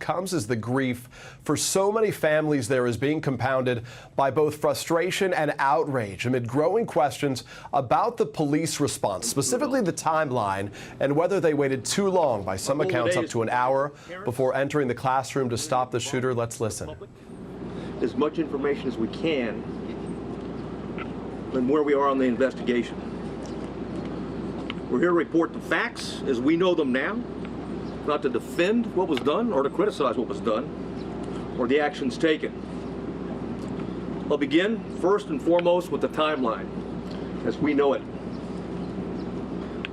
comes as the grief for so many families there is being compounded by both frustration and outrage amid growing questions about the police response, specifically the timeline and whether they waited too long, by some accounts up to an hour, before entering the classroom to stop the shooter. Let's listen. As much information as we can and where we are on the investigation. We're here to report the facts as we know them now, not to defend what was done or to criticize what was done or the actions taken. I'll begin first and foremost with the timeline as we know it.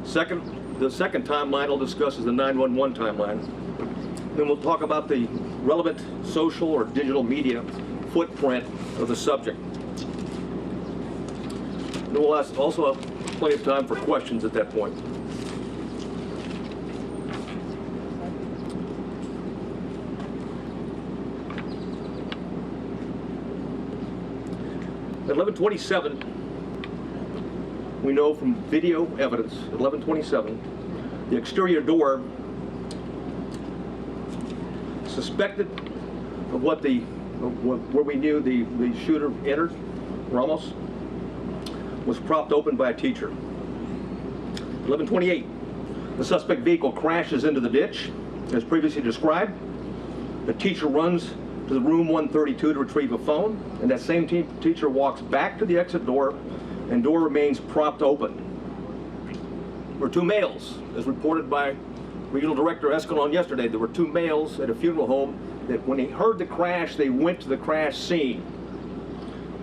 The second timeline I'll discuss is the 911 timeline. Then we'll talk about the relevant social or digital media footprint of the subject. Then we'll also have plenty of time for questions at that point. At 11:27, we know from video evidence, at 11:27, the exterior door suspected of where we knew the shooter entered, Ramos, was propped open by a teacher. 11:28, the suspect vehicle crashes into the ditch, as previously described. The teacher runs to the room 132 to retrieve a phone, and that same teacher walks back to the exit door, and door remains propped open. There were two males, as reported by Regional Director Escalon yesterday. There were two males at a funeral home that when they heard the crash, they went to the crash scene.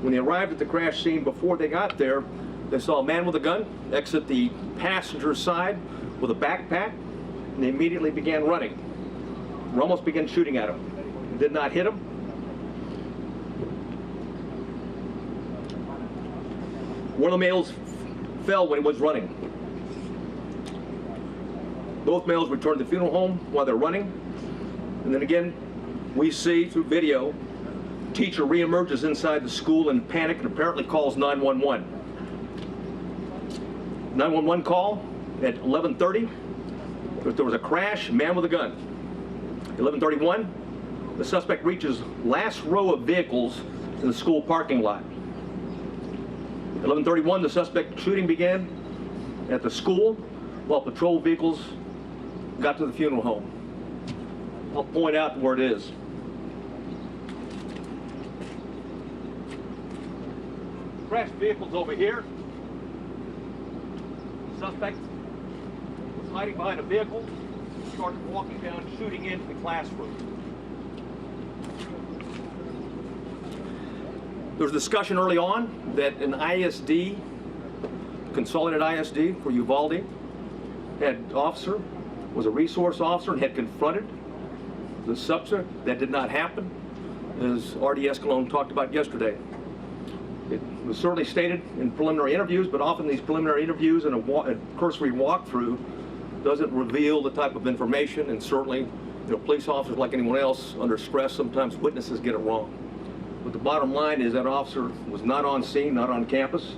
When they arrived at the crash scene, before they got there, they saw a man with a gun exit the passenger side with a backpack, and they immediately began running. Ramos began shooting at him. Did not hit him. One of the males fell when he was running. Both males returned to the funeral home while they're running. And then again, we see through video, teacher reemerges inside the school in panic and apparently calls 911. 911 call at 11:30. There was a crash, man with a gun. 11:31, the suspect reaches last row of vehicles in the school parking lot. 11:31, the suspect shooting began at the school while patrol vehicles got to the funeral home. I'll point out where it is. Crashed vehicles over here. Suspect was hiding behind a vehicle, started walking down, shooting into the classroom. There was discussion early on that an ISD, Consolidated ISD for Uvalde, was a resource officer and had confronted the suspect. That did not happen, as R.D. Escalon talked about yesterday. It was certainly stated in preliminary interviews, but often these preliminary interviews and a cursory walkthrough doesn't reveal the type of information, and certainly, police officers, like anyone else, under stress, sometimes witnesses get it wrong. But the bottom line is that officer was not on scene, not on campus,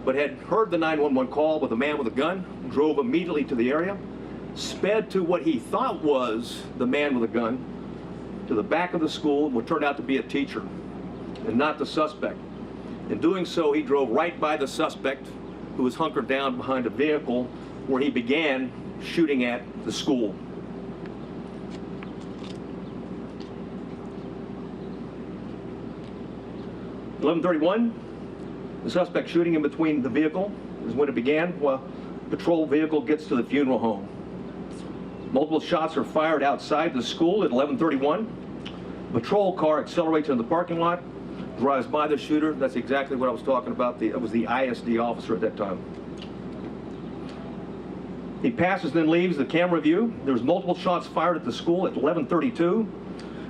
but had heard the 911 call with a man with a gun, drove immediately to the area, sped to what he thought was the man with a gun, to the back of the school, what turned out to be a teacher, and not the suspect. In doing so, he drove right by the suspect, who was hunkered down behind a vehicle, where he began shooting at the school. At 11:31, the suspect shooting in between the vehicle is when it began, while a patrol vehicle gets to the funeral home. Multiple shots are fired outside the school at 11:31. A patrol car accelerates into the parking lot, drives by the shooter. That's exactly what I was talking about. It was the ISD officer at that time. He passes, then leaves the camera view. There's multiple shots fired at the school at 11:32,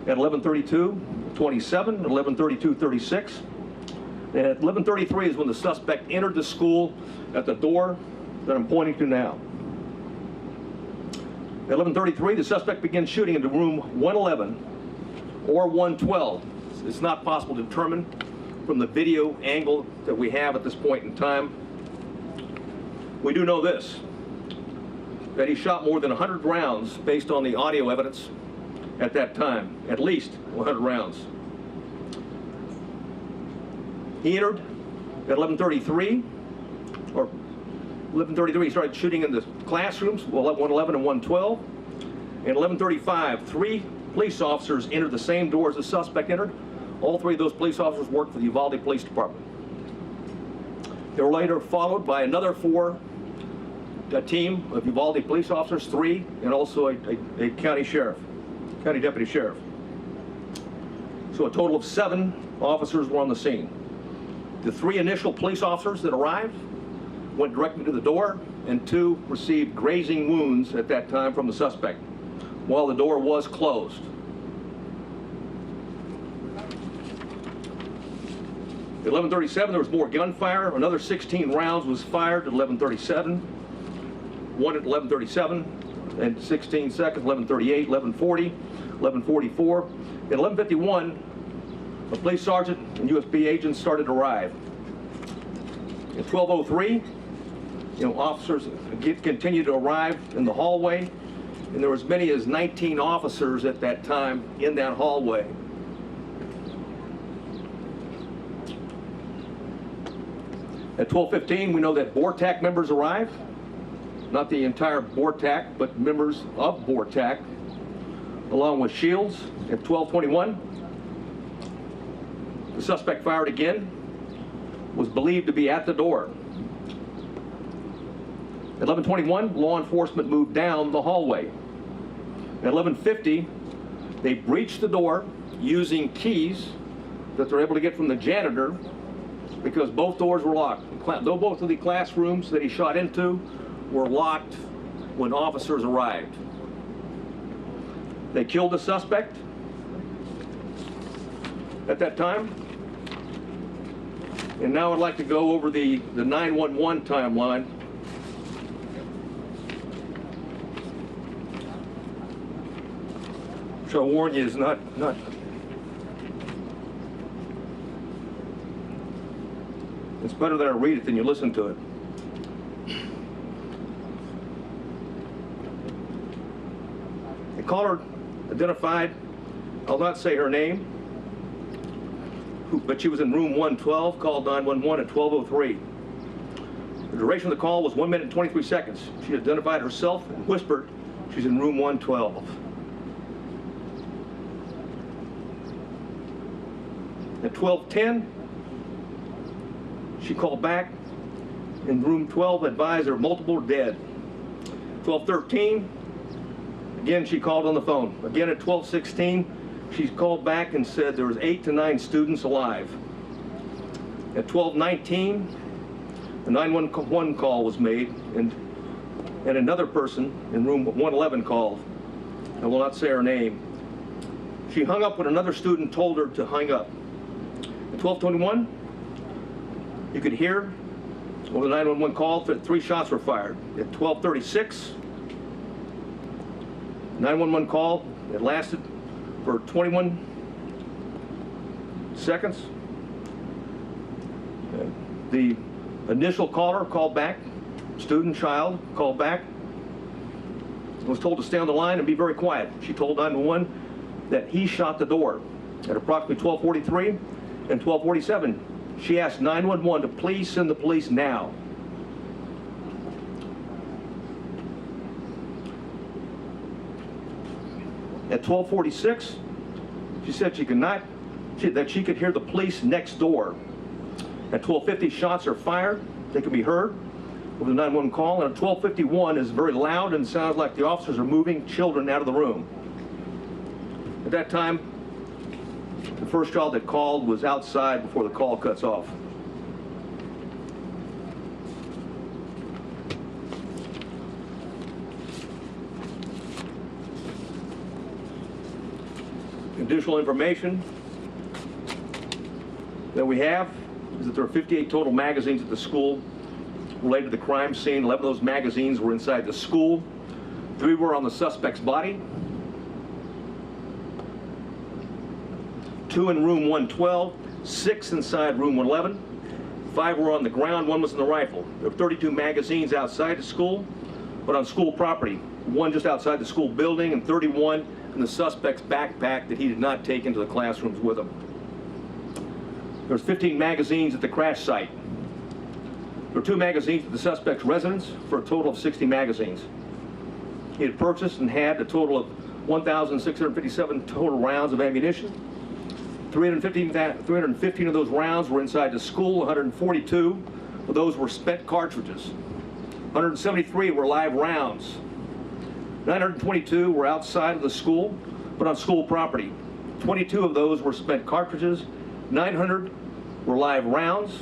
at 11:32:27, at 11:32:36. And at 11:33 is when the suspect entered the school at the door that I'm pointing to now. At 11:33, the suspect begins shooting into room 111 or 112. It's not possible to determine from the video angle that we have at this point in time. We do know this, that he shot more than 100 rounds based on the audio evidence at that time, at least 100 rounds. He entered at 11:33, or 11:33, he started shooting in the classrooms, 111 and 112. And 11:35, 3 police officers entered the same door as the suspect entered. All 3 of those police officers worked for the Uvalde Police Department. They were later followed by another 4, a team of Uvalde police officers, 3, and also a county deputy sheriff. So a total of 7 officers were on the scene. The 3 initial police officers that arrived went directly to the door, and 2 received grazing wounds at that time from the suspect, while the door was closed. At 11:37, there was more gunfire. Another 16 rounds was fired at 11:37. 1 at 11:37, and 16 seconds, 11:38, 11:40, 11:44. At 11:51, a police sergeant and USB agents started to arrive. At 12:03, officers continued to arrive in the hallway, and there were as many as 19 officers at that time in that hallway. At 12:15, we know that BORTAC members arrived. Not the entire BORTAC, but members of BORTAC, along with Shields. At 12:21, the suspect fired again, was believed to be at the door. At 11:21, law enforcement moved down the hallway. At 11:50, they breached the door using keys that they're able to get from the janitor, because both doors were locked. Though both of the classrooms that he shot into were locked when officers arrived. They killed the suspect at that time. And now I'd like to go over the 911 timeline. Which I'll warn you is not it's better that I read it than you listen to it. The caller identified, I'll not say her name, but she was in room 112, called 911 at 12:03. The duration of the call was 1 minute and 23 seconds. She identified herself and whispered she's in room 112. At 12:10, she called back in room 12, advised there multiple dead. 12:13, again she called on the phone. Again at 12:16, she called back and said there was 8 to 9 students alive. At 12:19, a 911 call was made, and another person in room 111 called. I will not say her name. She hung up when another student told her to hang up. At 12:21, you could hear over the 911 call that 3 shots were fired. At 12:36, 911 call, it lasted for 21 seconds. The initial caller called back, student, child, called back, was told to stay on the line and be very quiet. She told 911 that he shot the door. At approximately 12:43 and 12:47, she asked 911 to please send the police now. At 12:46, she said that she could hear the police next door. At 12:50, shots are fired. They can be heard over the 911 call. And at 12:51 is very loud and sounds like the officers are moving children out of the room. At that time, the first child that called was outside before the call cuts off. Additional information that we have is that there are 58 total magazines at the school related to the crime scene. 11 of those magazines were inside the school. 3 were on the suspect's body. 2 in room 112, 6 inside room 111. 5 were on the ground, 1 was in the rifle. There were 32 magazines outside the school, but on school property. 1 just outside the school building and 31 in the suspect's backpack that he did not take into the classrooms with him. There was 15 magazines at the crash site. There were 2 magazines at the suspect's residence for a total of 60 magazines. He had purchased and had a total of 1,657 total rounds of ammunition. 315 of those rounds were inside the school. 142 of those were spent cartridges. 173 were live rounds. 922 were outside of the school, but on school property. 22 of those were spent cartridges. 900 were live rounds.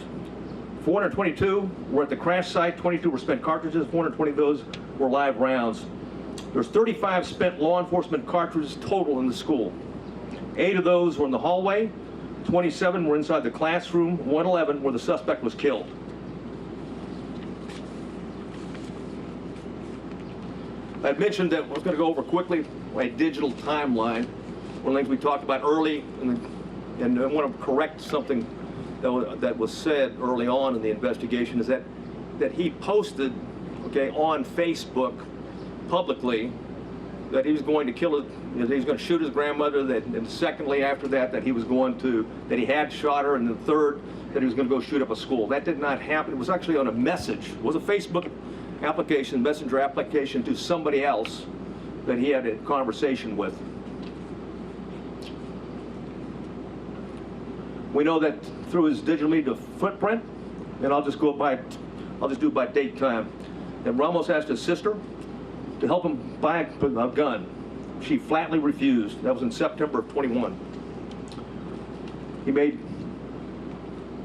422 were at the crash site. 22 were spent cartridges. 420 of those were live rounds. There's 35 spent law enforcement cartridges total in the school. 8 of those were in the hallway. 27 were inside the classroom. 111 where the suspect was killed. I mentioned that I was going to go over quickly a digital timeline. One of the things we talked about early, and I want to correct something that was said early on in the investigation, is that he posted, okay, on Facebook publicly that he was going to kill that he was going to shoot his grandmother, and secondly after that he was going to, that he had shot her, and then third that he was going to go shoot up a school. That did not happen. It was actually on a message. It was a Facebook application, messenger application to somebody else that he had a conversation with. We know that through his digital media footprint, and I'll just do it by date time, that Ramos asked his sister to help him buy a gun. She flatly refused. That was in September of 21.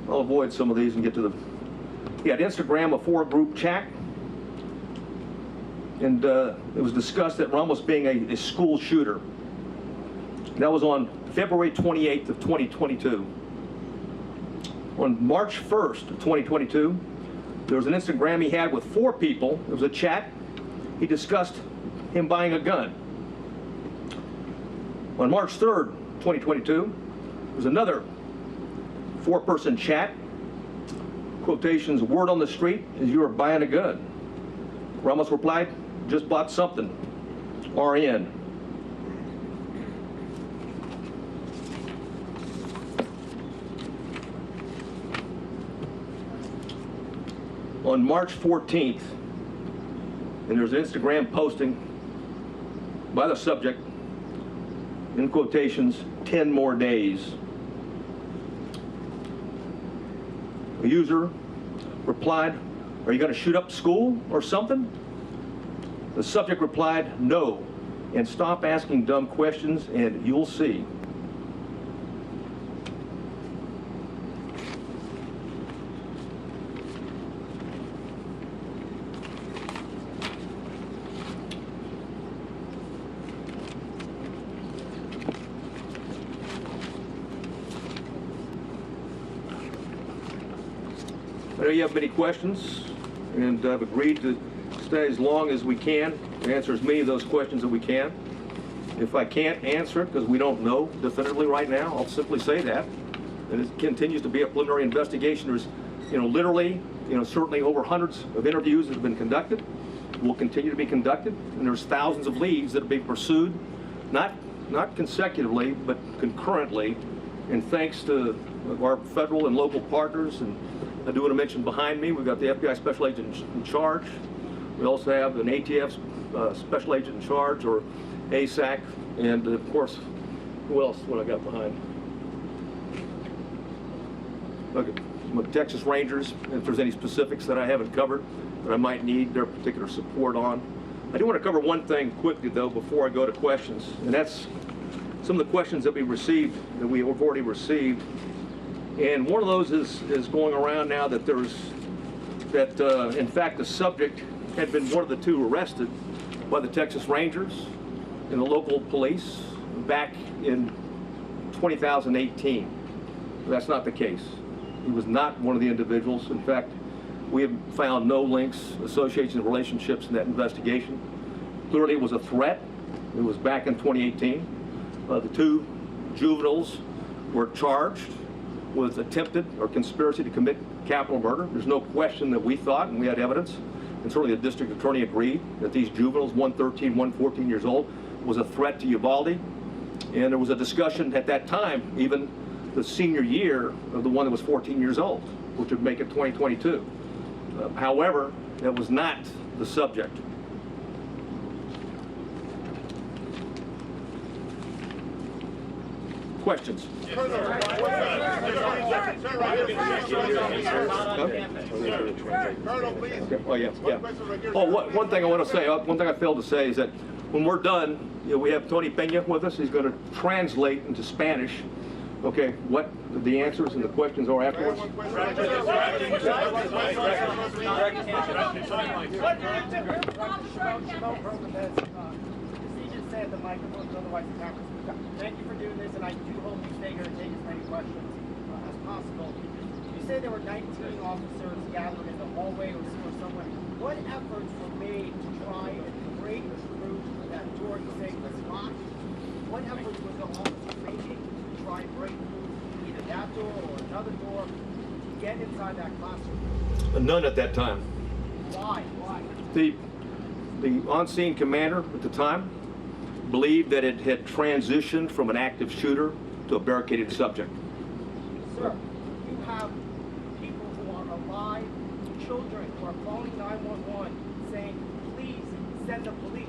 I'll avoid some of these and get to he had Instagram, a 4-group chat, and it was discussed that Ramos being a school shooter. That was on February 28th of 2022. On March 1st of 2022, there was an Instagram he had with 4 people. It was a chat. He discussed him buying a gun. On March 3rd, 2022, there was another 4-person chat. Quotations, word on the street is you are buying a gun. Ramos replied, just bought something. RN. On March 14th, and there's an Instagram posting by the subject, in quotations, 10 more days. A user replied, are you going to shoot up school or something? The subject replied, no, and stop asking dumb questions and you'll see. I know you have many questions, and I've agreed to stay as long as we can and answer as many of those questions as we can. If I can't answer it because we don't know definitively right now, I'll simply say that. And it continues to be a preliminary investigation. There's, literally, certainly over hundreds of interviews that have been conducted, will continue to be conducted, and there's thousands of leads that are being pursued, not consecutively, but concurrently, and thanks to our federal and local partners. And I do want to mention behind me, we've got the FBI Special Agent in charge. We also have an ATF Special Agent in charge, or ASAC, and of course, who else? What I got behind? Okay, Texas Rangers. If there's any specifics that I haven't covered that I might need their particular support on. I do want to cover one thing quickly though before I go to questions, and that's some of the questions that we received, that we have already received. And one of those is going around now that in fact the subject had been one of the 2 arrested by the Texas Rangers and the local police back in 2018. That's not the case. He was not one of the individuals. In fact, we have found no links, associations, relationships in that investigation. Clearly it was a threat. It was back in 2018. The 2 juveniles were charged with attempted or conspiracy to commit capital murder. There's no question that we thought, and we had evidence, and certainly the district attorney agreed, that these juveniles, one 13, one 14 years old, was a threat to Uvalde, and there was a discussion at that time, even the senior year of the one that was 14 years old, which would make it 2022. However, that was not the subject. Questions? Oh, yeah. Oh, one thing I want to say, one thing I failed to say is that when we're done, we have Tony Pena with us. He's going to translate into Spanish, okay, what the answers and the questions are afterwards. At the microphones, otherwise the cameras. Thank you for doing this, and I do hope you stay here to take as many questions as possible. You say there were 19 officers gathered in the hallway or somewhere. What efforts were made to try and break through that door? You say was locked. What efforts was the officer making to try and break through either that door or another door to get inside that classroom? None at that time. Why? The on-scene commander at the time believed that it had transitioned from an active shooter to a barricaded subject. Sir, you have people who are alive, children who are calling 911 saying, please send the police.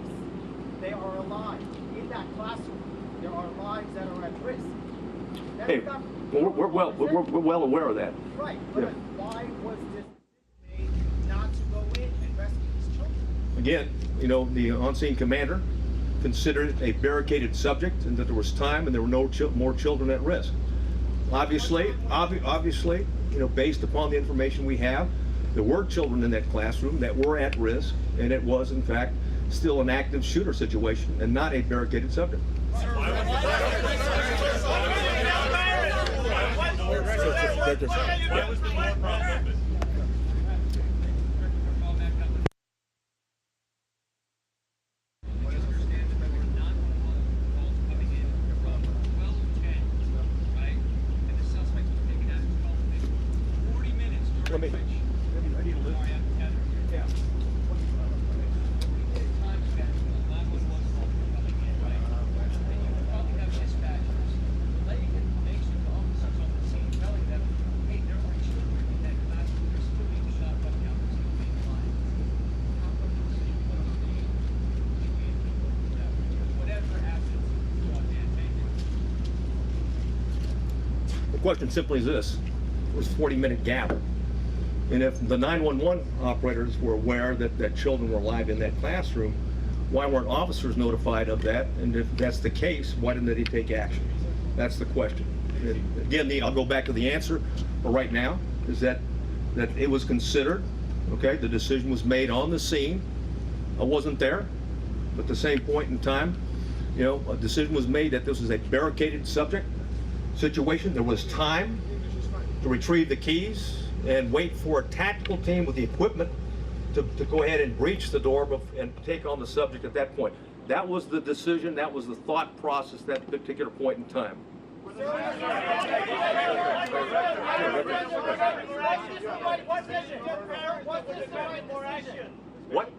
They are alive. In that classroom, there are lives that are at risk. Hey, we're well aware of that. Right, but yeah. Why was this made not to go in and rescue these children? Again, the on-scene commander considered it a barricaded subject and that there was time and there were no more children at risk. Obviously, based upon the information we have, there were children in that classroom that were at risk, and it was, in fact, still an active shooter situation and not a barricaded subject. The question simply is this: it was a 40-minute gap, and if the 911 operators were aware that children were alive in that classroom, why weren't officers notified of that? And if that's the case, why didn't they take action? That's the question. And again, I'll go back to the answer right now, is that it was considered, okay, the decision was made on the scene. I wasn't there, but at the same point in time, a decision was made that this was a barricaded subject situation. There was time to retrieve the keys and wait for a tactical team with the equipment to go ahead and breach the door and take on the subject at that point. That was the decision, that was the thought process at that particular point in time. What?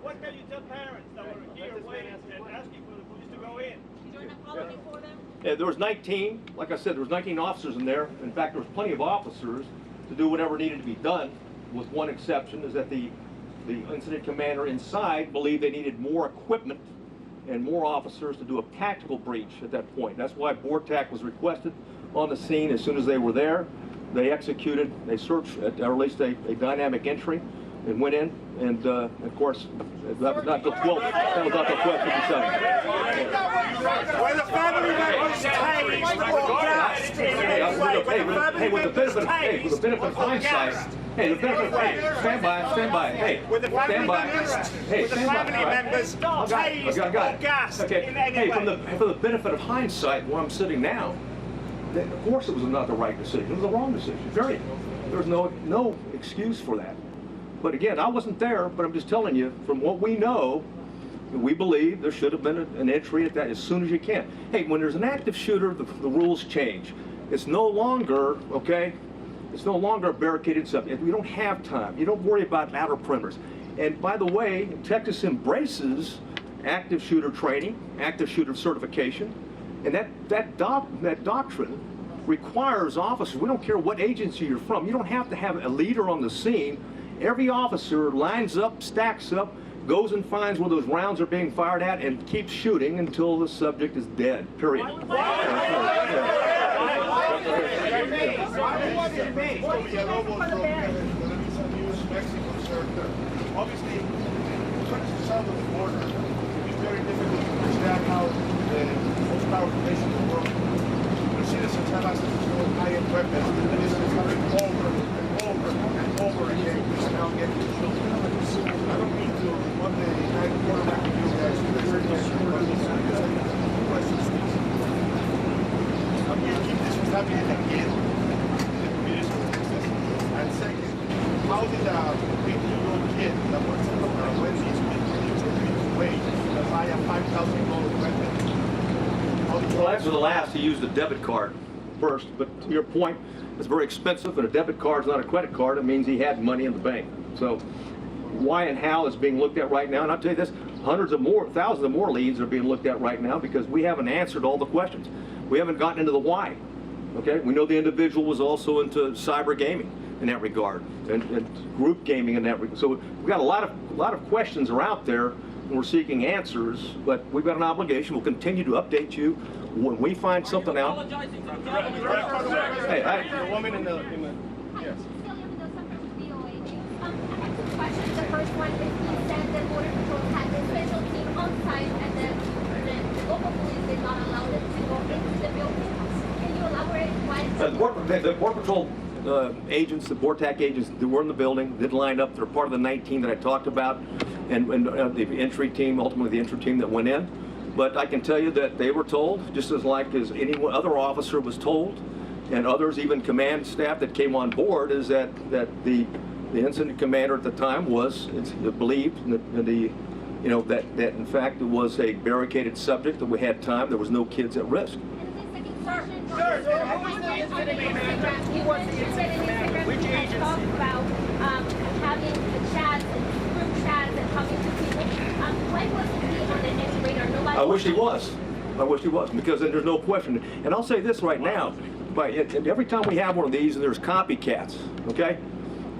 What can you tell parents that were here waiting and asking for the police to go in? Is there an apology for them? Yeah, there was 19, like I said, there was 19 officers in there. In fact, there was plenty of officers to do whatever needed to be done, with one exception, is that the incident commander inside believed they needed more equipment and more officers to do a tactical breach at that point. That's why BORTAC was requested on the scene as soon as they were there. They executed, they searched, or at least a dynamic entry, and went in, and of course, that was not till 12. That was not till 12:57. Were the family members tased or gassed in any way? Hey, with the benefit of hindsight. Hey, the benefit of stand by. Hey, With the family stand by. members, Hey, with the stand by. family members tased or gassed in any Hey, way? for the benefit of hindsight, where I'm sitting now, of course it was not the right decision. It was the wrong decision. Period. There's no excuse for that. But again, I wasn't there, but I'm just telling you, from what we know, we believe there should have been an entry at that as soon as you can. Hey, when there's an active shooter, the rules change. It's no longer, okay, it's no longer a barricaded subject. We don't have time. You don't worry about outer perimeters. And by the way, Texas embraces active shooter training, active shooter certification, and that doctrine requires officers, we don't care what agency you're from, you don't have to have a leader on the scene. Every officer lines up, stacks up, goes and finds where those rounds are being fired at and keeps shooting until the subject is dead, period. Obviously, countries south of the border, it's very difficult to understand how the most powerful nation in the world, their citizens have access to high-end weapons, and this is happening over and over and over again. This is now getting children. I don't mean to, on the night quarterback with you guys, to the questions. I'm going to keep this from happening again in the communities of Texas. And second, how did a 18-year-old kid that works at Wendy's wait to buy a $5,000 weapon? Well, after the last, he used a debit card first, but to your point, it's very expensive, and a debit card is not a credit card. It means he had money in the bank. So why and how is being looked at right now, and I'll tell you this, thousands of more leads are being looked at right now because we haven't answered all the questions. We haven't gotten into the why. Okay, we know the individual was also into cyber gaming in that regard, and group gaming in that regard. So we've got a lot of questions are out there, and we're seeking answers. But we've got an obligation. We'll continue to update you when we find something out. Hey, The woman in the yes. Questions. The first one is you said that Border Patrol had a special team on site and the local police did not allow them to go into the building. Can you elaborate why? The Border Patrol agents, the BORTAC agents that were in the building, did line up. They're part of the 19 that I talked about, and the entry team, ultimately the entry team that went in. But I can tell you that they were told, just as any other officer was told, and others, even command staff that came on board, is that the incident commander at the time believed that in fact it was a barricaded subject, that we had time, there was no kids at risk. Which agents talk about having chats and group chats and talking to people? When was he on the next radar? Nobody. I wish he was, because then there's no question. And I'll say this right now, every time we have one of these, there's copycats, okay?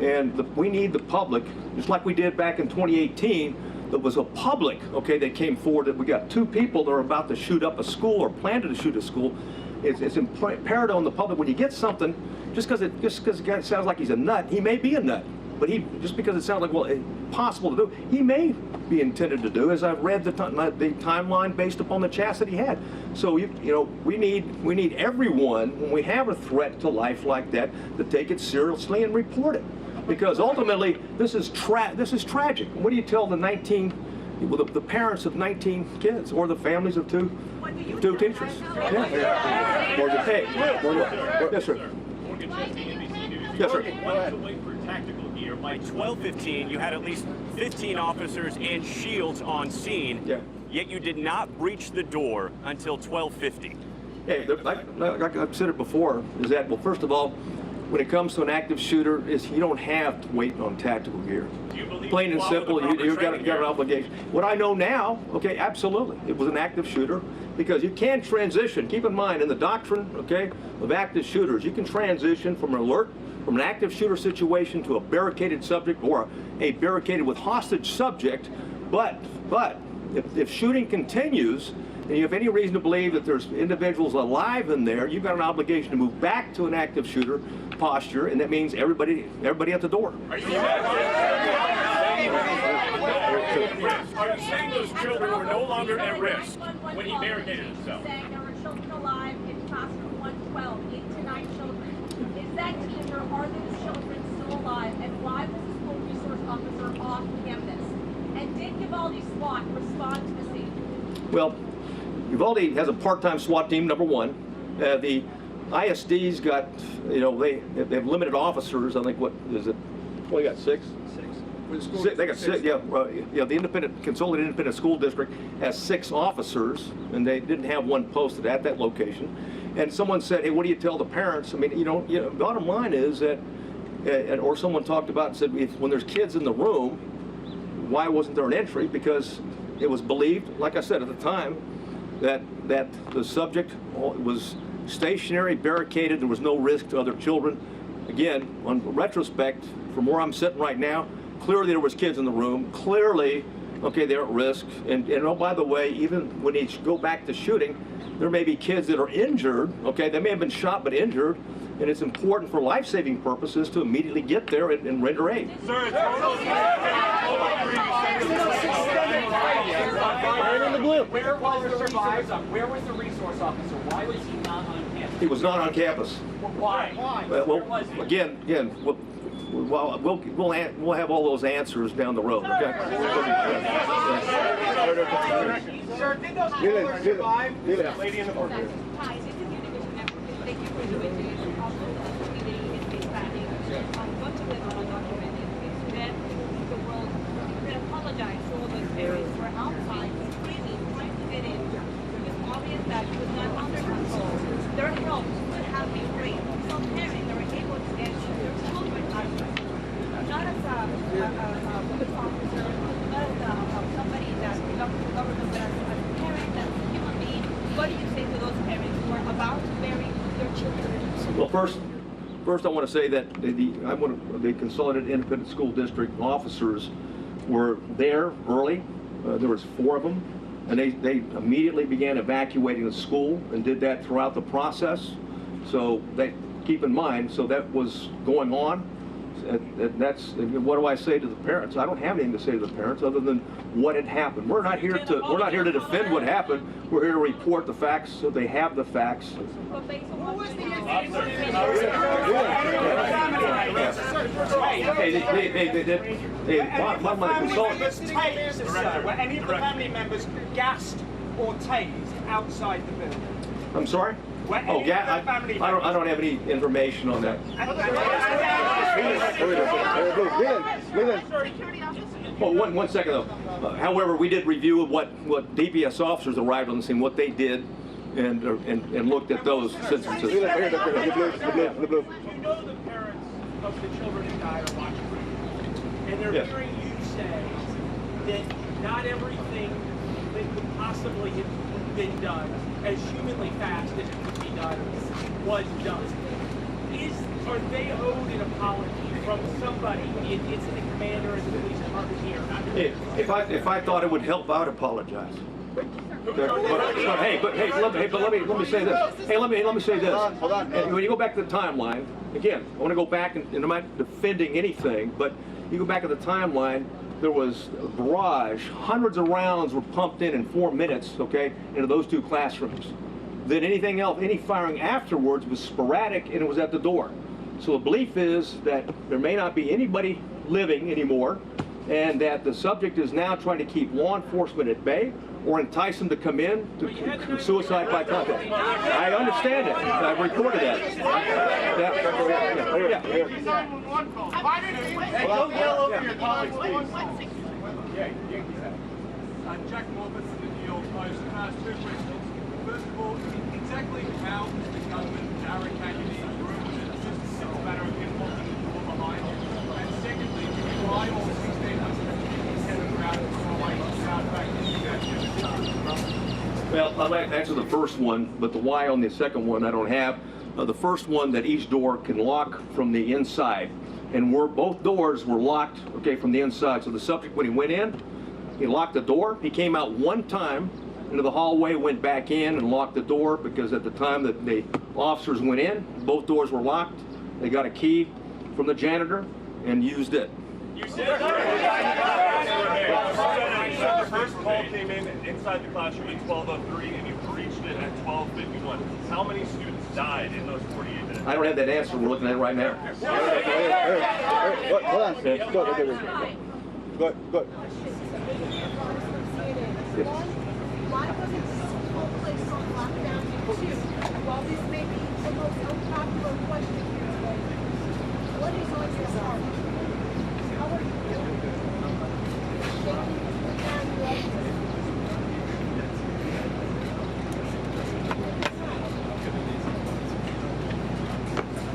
And we need the public, just like we did back in 2018, there was a public, okay, that came forward that we got 2 people that are about to shoot up a school or planned to shoot a school. It's imperative on the public, when you get something, just because the guy sounds like he's a nut, he may be a nut. But just because it sounds like, well, possible to do, he may be intended to do, as I've read the timeline based upon the chats that he had. So we need everyone, when we have a threat to life like that, to take it seriously and report it, because ultimately this is tragic. What do you tell the parents of 19 kids, or the families of two teachers? Yeah. Hey, yes, sir. Yes, sir. Wait for tactical gear. By 12:15, you had at least 15 officers and shields on scene. Yeah. Yet you did not breach the door until 12:50. Hey, like I've said it before, is that, well, first of all, when it comes to an active shooter, you don't have to wait on tactical gear. Plain and simple, you've got an obligation. What I know now, okay, absolutely, it was an active shooter, because you can transition. Keep in mind, in the doctrine, okay, of active shooters, you can transition from an active shooter situation to a barricaded subject, or a barricaded with hostage subject. But if shooting continues, and you have any reason to believe that there's individuals alive in there, you've got an obligation to move back to an active shooter posture, and that means everybody at the door. Are you saying those children were no longer at risk when he barricaded himself? Saying there were children alive in classroom 112, 8 to 9 children. Is that clear? Are those children still alive? And why was the school resource officer off campus? And did Uvalde SWAT respond to the scene? Well, Uvalde has a part-time SWAT team, number one. The ISD's got, they have limited officers. I think, what is it? Well, you got 6? They got 6, yeah. The Consolidated Independent School District has 6 officers, and they didn't have one posted at that location. And someone said, hey, what do you tell the parents? I mean, bottom line is that, or someone talked about and said, when there's kids in the room, why wasn't there an entry? Because it was believed, like I said at the time, that the subject was stationary, barricaded, there was no risk to other children. Again, on retrospect, from where I'm sitting right now, clearly there was kids in the room, clearly, okay, they're at risk. And oh, by the way, even when you go back to shooting, there may be kids that are injured, okay, they may have been shot but injured, and it's important for life-saving purposes to immediately get there and render aid. Sir, Where was the resource officer? Why was he not on campus? He was not on campus. Why? Well, again, we'll have all those answers down the road, okay? Sir, did those killers survive? lady in the front here. Hi, this is Univision Network. Thank you for doing this. Also, today is face value. Bunch of them are undocumented. Then the world can apologize to all those parents who are outside screaming, trying to get in. It was obvious that it was not under control. Their help could have been great. Some parents are able to get their children out. Not as a police officer, not as somebody that belongs to the government, but as a parent, as a human being. What do you say to those parents who are about to bury their children? Well, first I want to say that the Consolidated Independent School District officers were there early. There was 4 of them, and they immediately began evacuating the school and did that throughout the process. So keep in mind, so that was going on. And that's, what do I say to the parents? I don't have anything to say to the parents other than what had happened. We're not here to defend what happened. We're here to report the facts so they have the facts. But based on what you Were any of the family members gassed or tased outside the building? I'm sorry? Oh, yeah, I don't have any information on that. Well, one second though. However, we did review what DPS officers arrived on the scene, what they did, and looked at those instances. You know the parents of the children who died are watching, and they're Yes. hearing you say that not everything that could possibly have been done as humanly fast as it could be done was done. Are they owed an apology from somebody, it's the commander of the police department here? If I thought it would help, I'd apologize. But let me say this. Hey, let me say this. And when you go back to the timeline, again, I want to go back, and I'm not defending anything, but you go back to the timeline, there was a barrage, hundreds of rounds were pumped in 4 minutes, okay, into those 2 classrooms. Then anything else, any firing afterwards was sporadic, and it was at the door. So the belief is that there may not be anybody living anymore, and that the subject is now trying to keep law enforcement at bay or entice them to come in to suicide by contact. I understand that. I've reported that. Don't yell over your colleagues, please. I'm Jack Roberts in the New York Post. Can I ask 2 questions? First of all, exactly how is the government barricading these rooms? Is it just a simple matter of him locking the door behind you? And secondly, why all 1,657 crowd from away to crowd back into Well, I'd like to answer the first one, but the why on the second one I don't have. The first one, that each door can lock from the inside. And both doors were locked, okay, from the inside. So the subject, when he went in, he locked the door. He came out one time into the hallway, went back in and locked the door, because at the time that the officers went in, both doors were locked. They got a key from the janitor and used it. You said the first call came in inside the classroom at 12:03 and you breached it at 12:51. How many students died in those 48 minutes? I don't have that answer. We're looking at it right now. Hold on. Good. Why wasn't this whole place on lockdown? 2, while this may be the most unpopular question here today, what is on your heart? How are you feeling?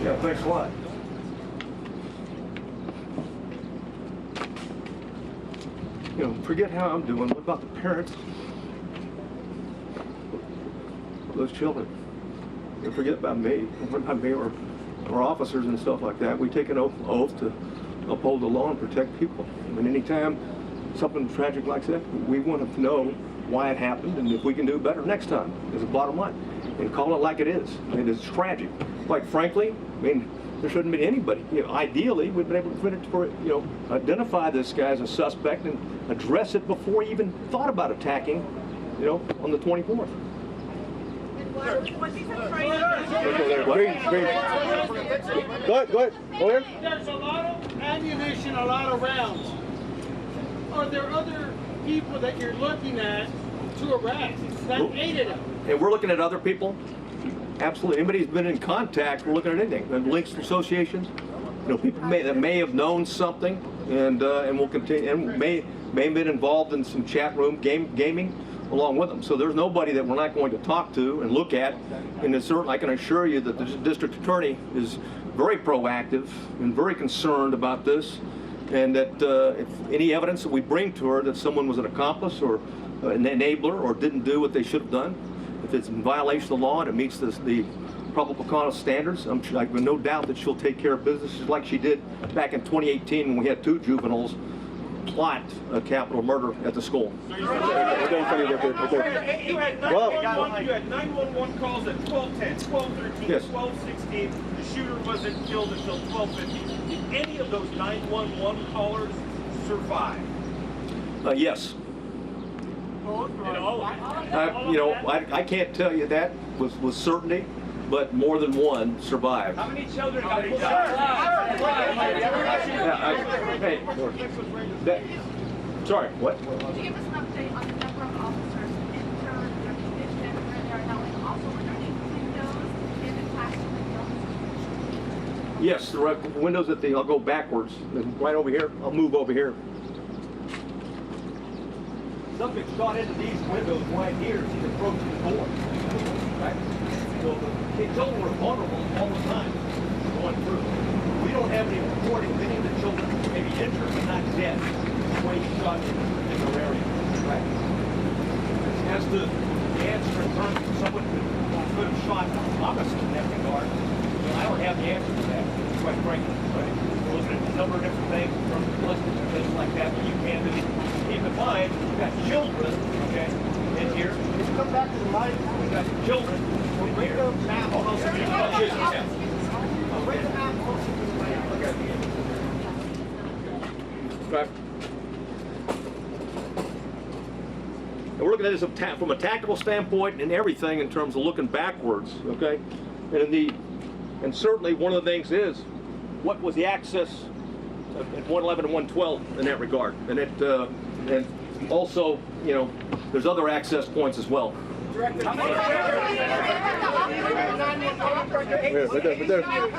Yeah, thanks a lot. You know, forget how I'm doing. What about the parents of those children? You forget about me. What about me or officers and stuff like that? We take an oath to uphold the law and protect people. And anytime something tragic like that, we want to know why it happened and if we can do better next time, is the bottom line. And call it like it is. I mean, it's tragic. Quite frankly, I mean, there shouldn't be anybody. You know, ideally, we've been able to identify this guy as a suspect and address it before he even thought about attacking, you know, on the 24th. Was he portrayed? Go ahead. Over here. There's a lot of ammunition, a lot of rounds. Are there other people that you're looking at to arrest? That aided him. And we're looking at other people. Absolutely. Anybody who's been in contact, we're looking at anything. And links to associations. You know, people that may have known something and will continue and may have been involved in some chat room gaming along with them. So there's nobody that we're not going to talk to and look at. And it's certainly, I can assure you that the district attorney is very proactive and very concerned about this. And that if any evidence that we bring to her that someone was an accomplice or an enabler or didn't do what they should have done, if it's in violation of the law and it meets the probable cause standards, I have no doubt that she'll take care of business just like she did back in 2018 when we had 2 juveniles plot a capital murder at the school. You had 911 calls at 12:10, 12:13, Yes. 12:16. The shooter wasn't killed until 12:50. Did any of those 911 callers survive? Yes. I can't tell you that with certainty, but more than one survived. How many children got Sorry, what? Could you give us an update on the number of officers injured, their condition, where they are now, and also were there any windows in the classroom that Yes, there are windows at the, I'll go backwards, right over here. I'll move over here. Something shot into these windows right here as he's approaching the door. Right? So the children were vulnerable all the time going through. We don't have any reporting of any of the children maybe injured but not dead when he shot in a particular area. Right? As the answer in terms of someone could have shot opposite in that regard, I don't have the answer to that, quite frankly. Right? We're looking at a number of different things in terms of ballistics and things like that, but you can't really keep in mind we've got children, okay, in here. If you come back to the light, We've got children in bring here. the map closer to the light. Bring the map closer to the light. Right. And we're looking at this from a tactical standpoint and everything in terms of looking backwards, okay? And certainly one of the things is, what was the access at 111 and 112 in that regard? And also, you know, there's other access points as well. Right there.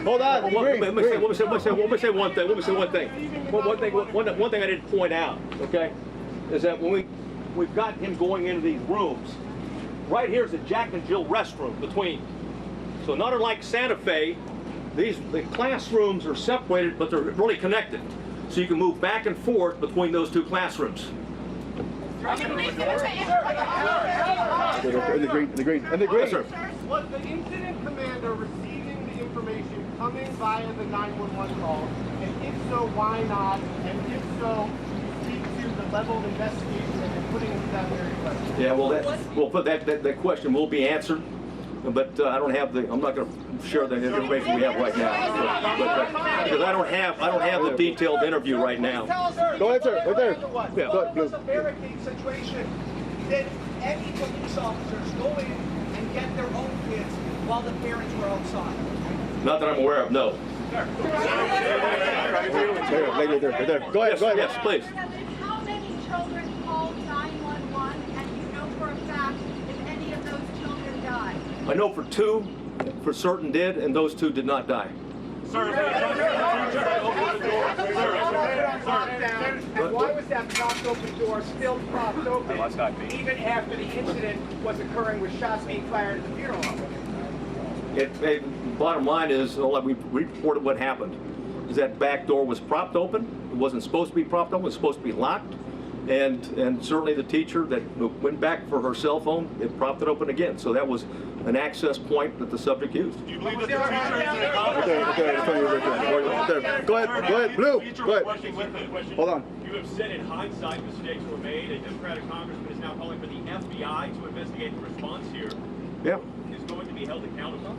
Hold on. Let me say one thing. One thing I didn't point out, okay, is that when we've got him going into these rooms, right here is the Jack and Jill restroom between. So not unlike Santa Fe, the classrooms are separated, but they're really connected. So you can move back and forth between those 2 classrooms. In the green. Yes, sir. Was the incident commander receiving the information coming via the 911 call? And if so, why not? And if so, speak to the level of investigation and putting into that very question. Yeah, well, that question will be answered, but I don't have I'm not going to share the information we have right now, because I don't have the detailed interview right now. Go ahead, sir. Right there. Yeah. What was a barricade situation? Did any police officers go in and get their own kids while the parents were outside? Not that I'm aware of, no. Right there. Go ahead. Yes, please. How many children called 911, and you know for a fact if any of those children died? I know for 2, for certain did, and those 2 did not die. And why was that propped open door still propped open even after the incident was occurring with shots being fired at the funeral home? Bottom line is, we reported what happened. Is that back door was propped open. It wasn't supposed to be propped open. It was supposed to be locked. And certainly the teacher that went back for her cell phone, it propped it open again. So that was an access point that the subject used. Do you believe that the teacher is in a Go ahead, Blue, go ahead. Hold on. You have said in hindsight mistakes were made. A Democratic congressman is now calling for the FBI to investigate the response here. Yeah. Is going to be held accountable?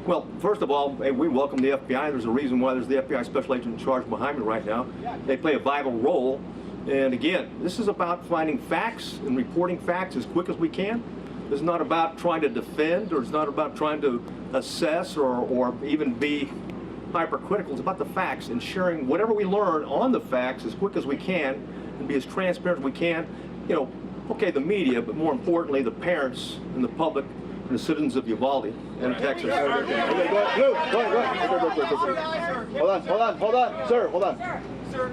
Well, first of all, hey, we welcome the FBI. There's a reason why there's the FBI special agent in charge behind me right now. They play a vital role. And again, this is about finding facts and reporting facts as quick as we can. This is not about trying to defend, or it's not about trying to assess or even be hypercritical. It's about the facts and sharing whatever we learn on the facts as quick as we can and be as transparent as we can. You know, okay, the media, but more importantly, the parents and the public and the citizens of Uvalde and Texas. Okay, go ahead, Blue, go ahead. Hold on, sir, hold on. Sir,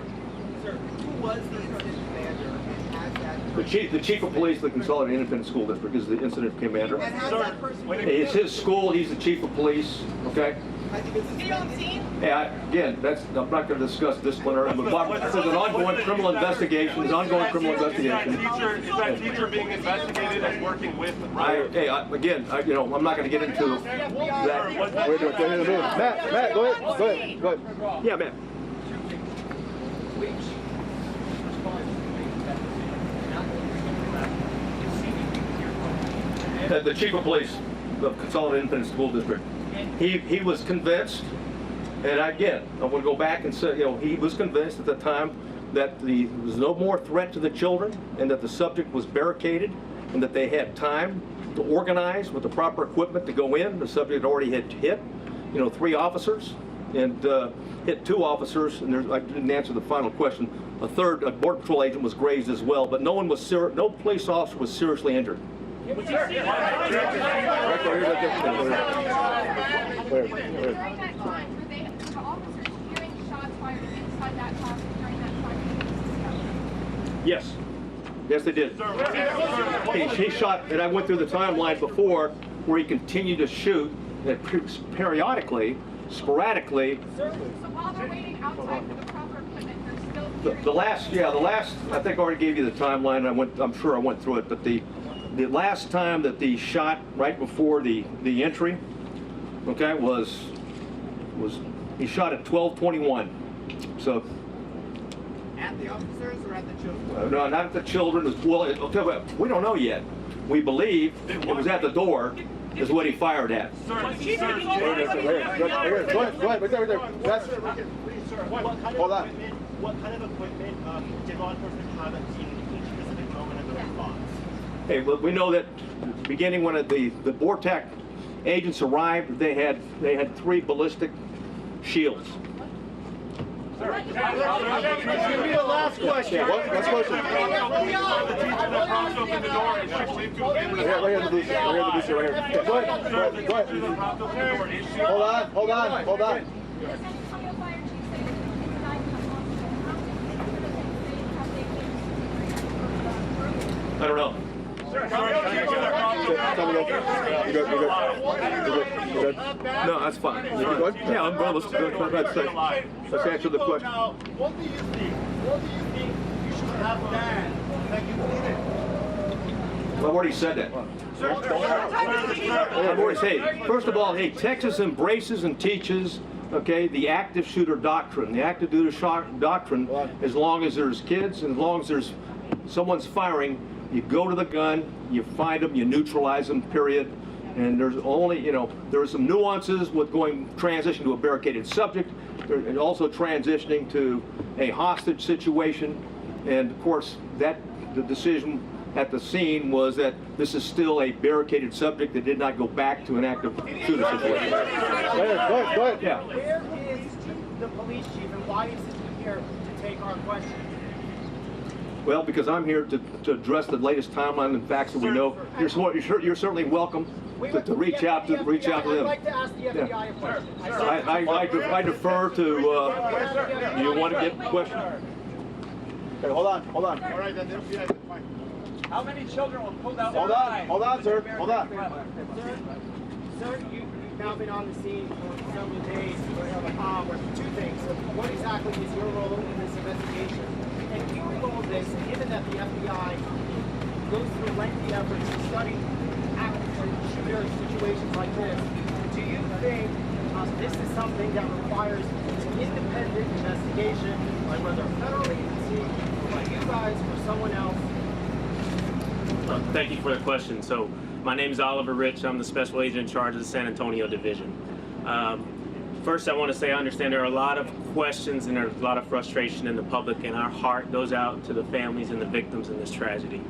who was the incident commander and has that The chief of police of the Consolidated Independent School District is the incident commander. and has that person It's his school. He's the chief of police. Okay. I think it's You don't see? Yeah, again, I'm not going to discuss disciplinary, but this is an ongoing criminal investigation. It's an ongoing criminal investigation. Is that teacher being investigated as working with I'm not going to get into that. Matt, go ahead. Yeah, man. Which response to make that The chief of police of Consolidated Independent School District. He was convinced, and again, I want to go back and say, he was convinced at the time that there was no more threat to the children, and that the subject was barricaded, and that they had time to organize with the proper equipment to go in. The subject already had hit, 3 officers, and hit 2 officers, and I didn't answer the final question. A third, a border patrol agent, was grazed as well, but no police officer was seriously injured. During that time, were the officers hearing shots fired inside that classroom during that time? Yes. Yes, they did. He shot, and I went through the timeline before, where he continued to shoot periodically, sporadically. So while they're waiting outside for the proper equipment, they're still The last, I think I already gave you the timeline. I'm sure I went through it, but the last time that the shot right before the entry, okay, was he shot at 12:21. So. at the officers or at the children? No, not at the children. We don't know yet. We believe it was at the door, is what he fired at. Go ahead, right there. Hold on. What kind of equipment did law enforcement have at each specific moment of the response? Hey, well, we know that beginning when the BORTAC agents arrived, they had 3 ballistic shields. Give me the last question. The teacher that propped open the door and actually to Right here, the booster, right here. Go ahead. Hold on. I don't know. No, that's fine. Yeah, I'm going. Let's answer the question. What do you think you should have done that you didn't? I've already said that. I've already said. First of all, Texas embraces and teaches, the active shooter doctrine. The active shooter doctrine, as long as there's kids and as long as there's someone's firing, you go to the gun, you find them, you neutralize them, period. And there's only, there are some nuances with transition to a barricaded subject, and also transitioning to a hostage situation. And of course, the decision at the scene was that this is still a barricaded subject that did not go back to an active shooter situation. Go ahead. Yeah. Where is the police chief and why is he here to take our questions? Well, because I'm here to address the latest timeline and facts that we know. You're certainly welcome to reach out to them. I'd like to ask the FBI a question. I defer to. Do you want to get the question? Okay, hold on. All right, then the FBI is fine. How many children were pulled out? Hold on, sir. Hold on. Sir, now been on the scene for several days. With two things. So what exactly is your role in this investigation? And given all of this, and given that the FBI goes through lengthy efforts to study shooter situations like this, do you think this is something that requires an independent investigation by whether a federal agency, or by you guys, or someone else? Thank you for the question. So my name is Oliver Rich. I'm the special agent in charge of the San Antonio division. First, I want to say I understand there are a lot of questions and there's a lot of frustration in the public, and our heart goes out to the families and the victims in this tragedy.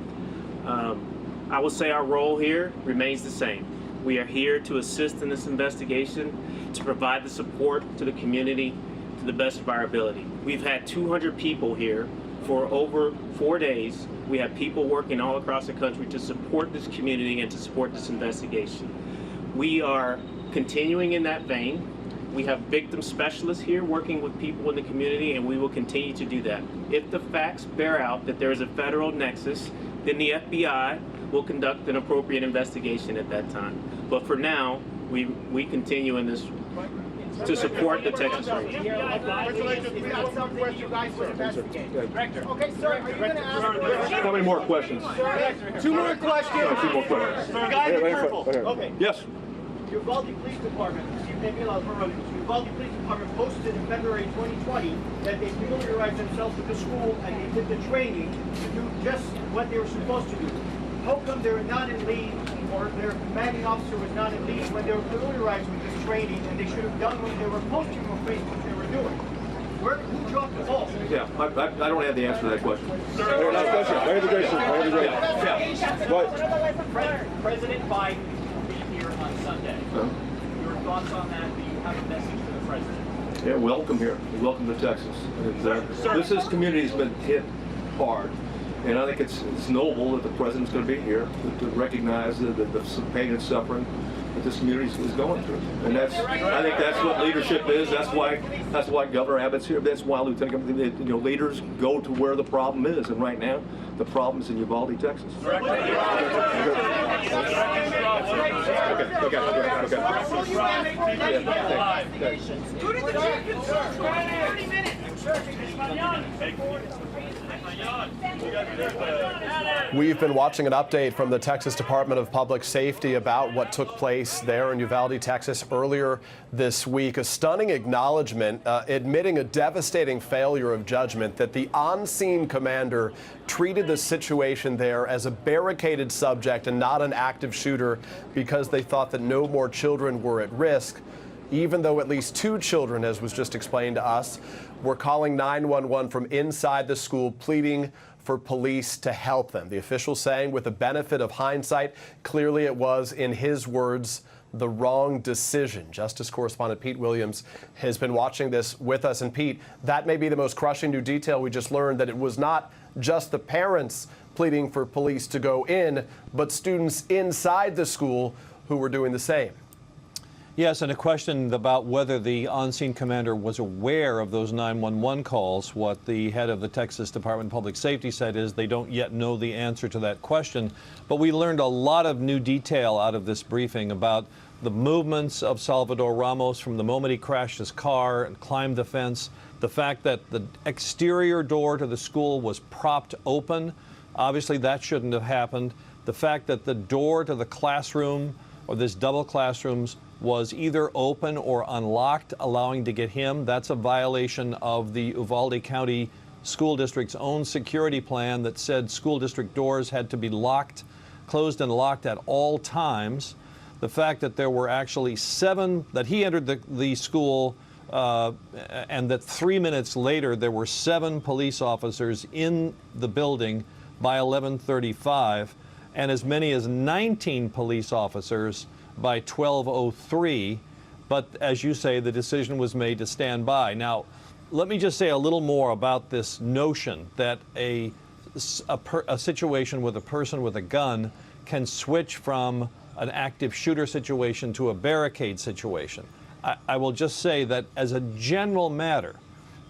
I will say our role here remains the same. We are here to assist in this investigation, to provide the support to the community to the best of our ability. We've had 200 people here for over 4 days. We have people working all across the country to support this community and to support this investigation. We are continuing in that vein. We have victim specialists here working with people in the community, and we will continue to do that. If the facts bear out that there is a federal nexus, then the FBI will conduct an appropriate investigation at that time. But for now, we continue in this to support the Texas Rangers. Is that something you guys would investigate? Okay, sir, are you going to ask? How many more questions? Two more questions. Two more questions. Guys in purple. Okay. Yes. Uvalde Police Department, Uvalde Police Department posted in February 2020 that they familiarized themselves with the school and they did the training to do just what they were supposed to do. How come they were not in lead, or their commanding officer was not in lead when they were familiarized with this training, and they should have done what they were supposed to face what they were doing? Who dropped the ball? Yeah, I don't have the answer to that question. President Biden will be here on Sunday. Your thoughts on that? Do you have a message to the president? Yeah, welcome here. Welcome to Texas. This community has been hit hard. And I think it's noble that the president's going to be here to recognize the pain and suffering that this community is going through. And I think that's what leadership is. That's why Governor Abbott's here. That's why Lieutenant Governor, leaders go to where the problem is. And right now, the problem is in Uvalde, Texas. We've been watching an update from the Texas Department of Public Safety about what took place there in Uvalde, Texas earlier this week. A stunning acknowledgement admitting a devastating failure of judgment that the on-scene commander treated the situation there as a barricaded subject and not an active shooter because they thought that no more children were at risk, even though at least 2 children, as was just explained to us, were calling 911 from inside the school, pleading for police to help them. The official saying, with the benefit of hindsight, clearly it was, in his words, the wrong decision. Justice correspondent Pete Williams has been watching this with us. And Pete, that may be the most crushing new detail. We just learned that it was not just the parents pleading for police to go in, but students inside the school who were doing the same. Yes, and a question about whether the on-scene commander was aware of those 911 calls. What the head of the Texas Department of Public Safety said is they don't yet know the answer to that question. But we learned a lot of new detail out of this briefing about the movements of Salvador Ramos from the moment he crashed his car and climbed the fence, the fact that the exterior door to the school was propped open. Obviously, that shouldn't have happened. The fact that the door to the classroom, or this double classrooms, was either open or unlocked, allowing to get him. That's a violation of the Uvalde County School District's own security plan that said school district doors had to be closed and locked at all times. The fact that there were actually 7, that he entered the school, and that 3 minutes later there were 7 police officers in the building by 11:35, and as many as 19 police officers by 12:03, but as you say, the decision was made to stand by. Now, let me just say a little more about this notion that a situation with a person with a gun can switch from an active shooter situation to a barricade situation. I will just say that as a general matter,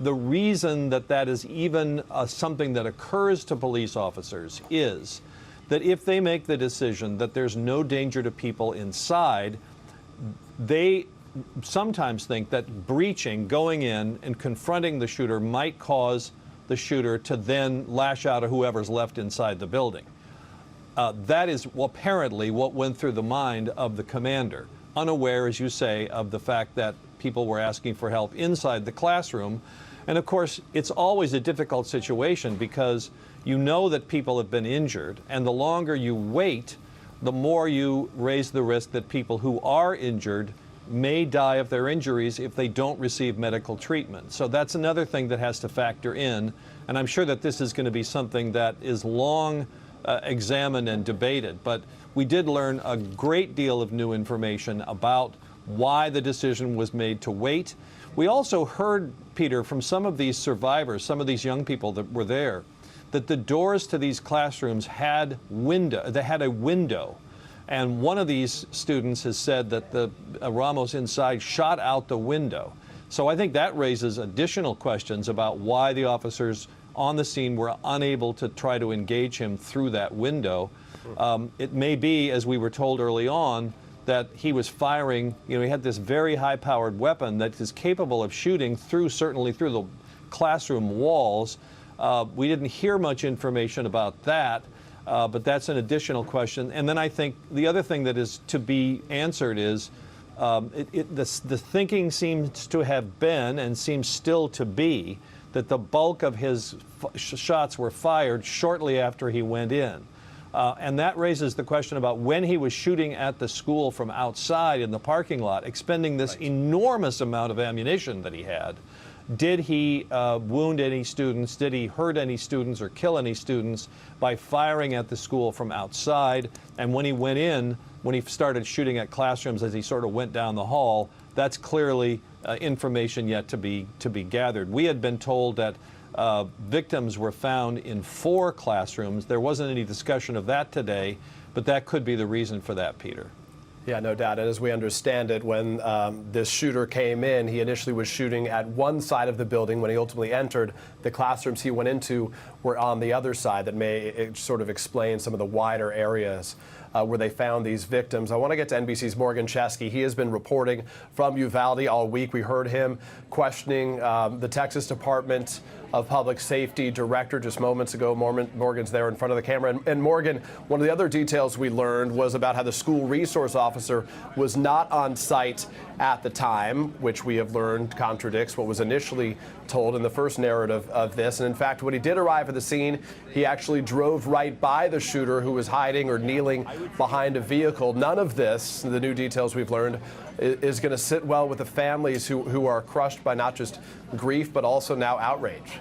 the reason that that is even something that occurs to police officers is that if they make the decision that there's no danger to people inside, they sometimes think that breaching, going in and confronting the shooter might cause the shooter to then lash out at whoever's left inside the building. That is apparently what went through the mind of the commander, unaware, as you say, of the fact that people were asking for help inside the classroom. And of course, it's always a difficult situation because you know that people have been injured, and the longer you wait, the more you raise the risk that people who are injured may die of their injuries if they don't receive medical treatment. So that's another thing that has to factor in, and I'm sure that this is going to be something that is long examined and debated. But we did learn a great deal of new information about why the decision was made to wait. We also heard, Peter, from some of these survivors, some of these young people that were there, that the doors to these classrooms had a window. And one of these students has said that the Ramos inside shot out the window. So I think that raises additional questions about why the officers on the scene were unable to try to engage him through that window. It may be, as we were told early on, that he was firing, he had this very high-powered weapon that is capable of shooting certainly through the classroom walls. We didn't hear much information about that. But that's an additional question. And then I think the other thing that is to be answered is the thinking seems to have been and seems still to be that the bulk of his shots were fired shortly after he went in. And that raises the question about when he was shooting at the school from outside in the parking lot, expending this enormous amount of ammunition that he had. Did he wound any students? Did he hurt any students or kill any students by firing at the school from outside? And when he went in, when he started shooting at classrooms as he sort of went down the hall, that's clearly information yet to be gathered. We had been told that victims were found in 4 classrooms. There wasn't any discussion of that today, but that could be the reason for that, Peter. Yeah, no doubt. And as we understand it, when this shooter came in, he initially was shooting at one side of the building. When he ultimately entered, the classrooms he went into were on the other side. That may sort of explain some of the wider areas where they found these victims. I want to get to NBC's Morgan Chesky. He has been reporting from Uvalde all week. We heard him questioning the Texas Department of Public Safety director just moments ago. Morgan's there in front of the camera. And Morgan, one of the other details we learned was about how the school resource officer was not on site at the time, which we have learned contradicts what was initially told in the first narrative of this. And in fact, when he did arrive at the scene, he actually drove right by the shooter who was hiding or kneeling behind a vehicle. None of this, the new details we've learned, is going to sit well with the families who are crushed by not just grief, but also now outrage.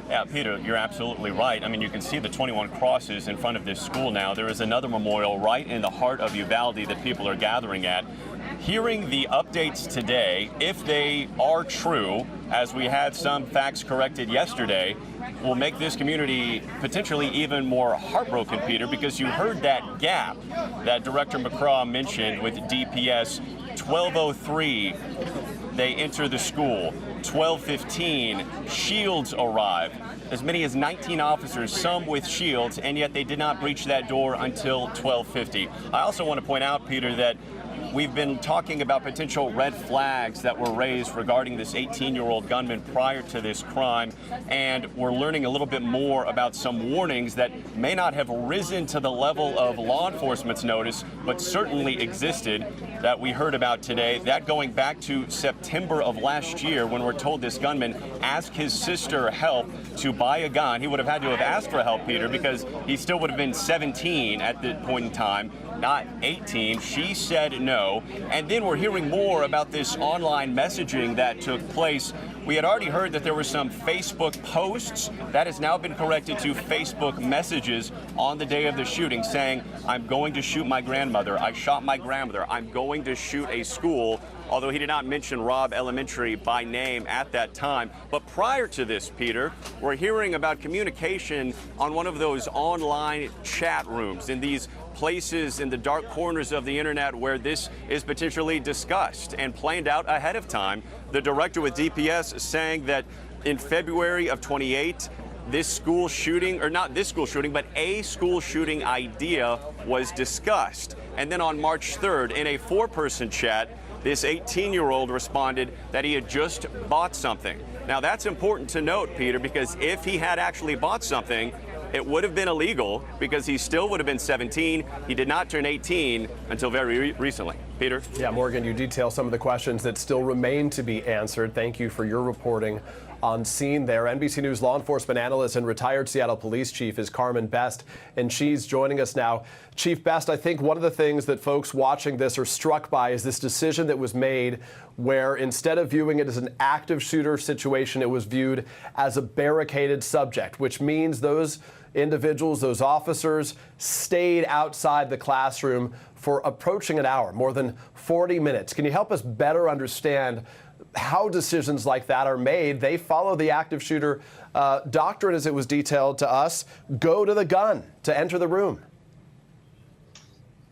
Yeah, Peter, you're absolutely right. I mean, you can see the 21 crosses in front of this school now. There is another memorial right in the heart of Uvalde that people are gathering at. Hearing the updates today, if they are true, as we had some facts corrected yesterday, will make this community potentially even more heartbroken, Peter, because you heard that gap that Director McCraw mentioned with DPS. 12:03, they enter the school. 12:15, shields arrive. As many as 19 officers, some with shields, and yet they did not breach that door until 12:50. I also want to point out, Peter, that we've been talking about potential red flags that were raised regarding this 18-year-old gunman prior to this crime, and we're learning a little bit more about some warnings that may not have risen to the level of law enforcement's notice, but certainly existed, that we heard about today. That going back to September of last year, when we're told this gunman asked his sister help to buy a gun. He would have had to have asked for help, Peter, because he still would have been 17 at the point in time, not 18. She said no. And then we're hearing more about this online messaging that took place. We had already heard that there were some Facebook posts. That has now been corrected to Facebook messages on the day of the shooting saying, "I'm going to shoot my grandmother. I shot my grandmother. I'm going to shoot a school." Although he did not mention Robb Elementary by name at that time. But prior to this, Peter, we're hearing about communication on one of those online chat rooms in these places in the dark corners of the internet where this is potentially discussed and planned out ahead of time. The director with DPS saying that in February of 28, this school shooting, or not this school shooting, but a school shooting idea was discussed. And then on March 3rd, in a 4-person chat, this 18-year-old responded that he had just bought something. Now, that's important to note, Peter, because if he had actually bought something, it would have been illegal because he still would have been 17. He did not turn 18 until very recently. Peter? Yeah, Morgan, you detail some of the questions that still remain to be answered. Thank you for your reporting on scene there. NBC News law enforcement analyst and retired Seattle police chief is Carmen Best, and she's joining us now. Chief Best, I think one of the things that folks watching this are struck by is this decision that was made where instead of viewing it as an active shooter situation, it was viewed as a barricaded subject, which means those individuals, those officers, stayed outside the classroom for approaching an hour, more than 40 minutes. Can you help us better understand how decisions like that are made? They follow the active shooter doctrine as it was detailed to us. Go to the gun to enter the room.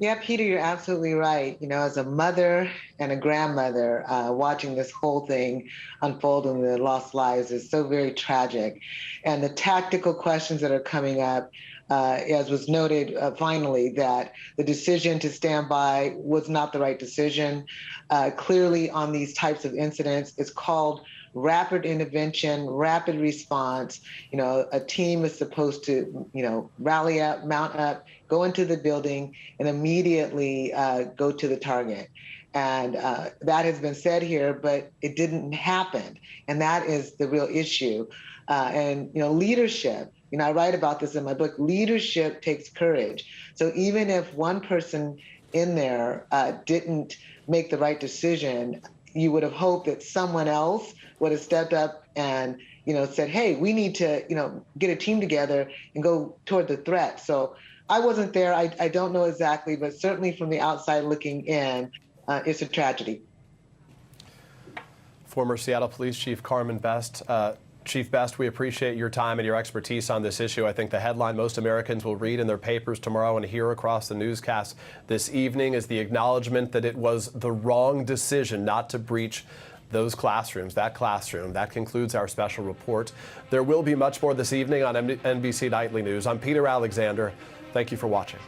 Yeah, Peter, you're absolutely right. You know, as a mother and a grandmother, watching this whole thing unfold and the lost lives is so very tragic. And the tactical questions that are coming up, as was noted finally, that the decision to stand by was not the right decision. Clearly on these types of incidents, it's called rapid intervention, rapid response. You know, a team is supposed to, you know, rally up, mount up, go into the building, and immediately go to the target. And that has been said here, but it didn't happen. And that is the real issue. And, you know, leadership, you know, I write about this in my book, leadership takes courage. So even if one person in there didn't make the right decision, you would have hoped that someone else would have stepped up and, you know, said, hey, we need to, you know, get a team together and go toward the threat. So I wasn't there. I don't know exactly, but certainly from the outside looking in, it's a tragedy. Former Seattle Police Chief Carmen Best. Chief Best, we appreciate your time and your expertise on this issue. I think the headline most Americans will read in their papers tomorrow and hear across the newscast this evening is the acknowledgement that it was the wrong decision not to breach those classrooms, that classroom. That concludes our special report. There will be much more this evening on NBC Nightly News. I'm Peter Alexander. Thank you for watching.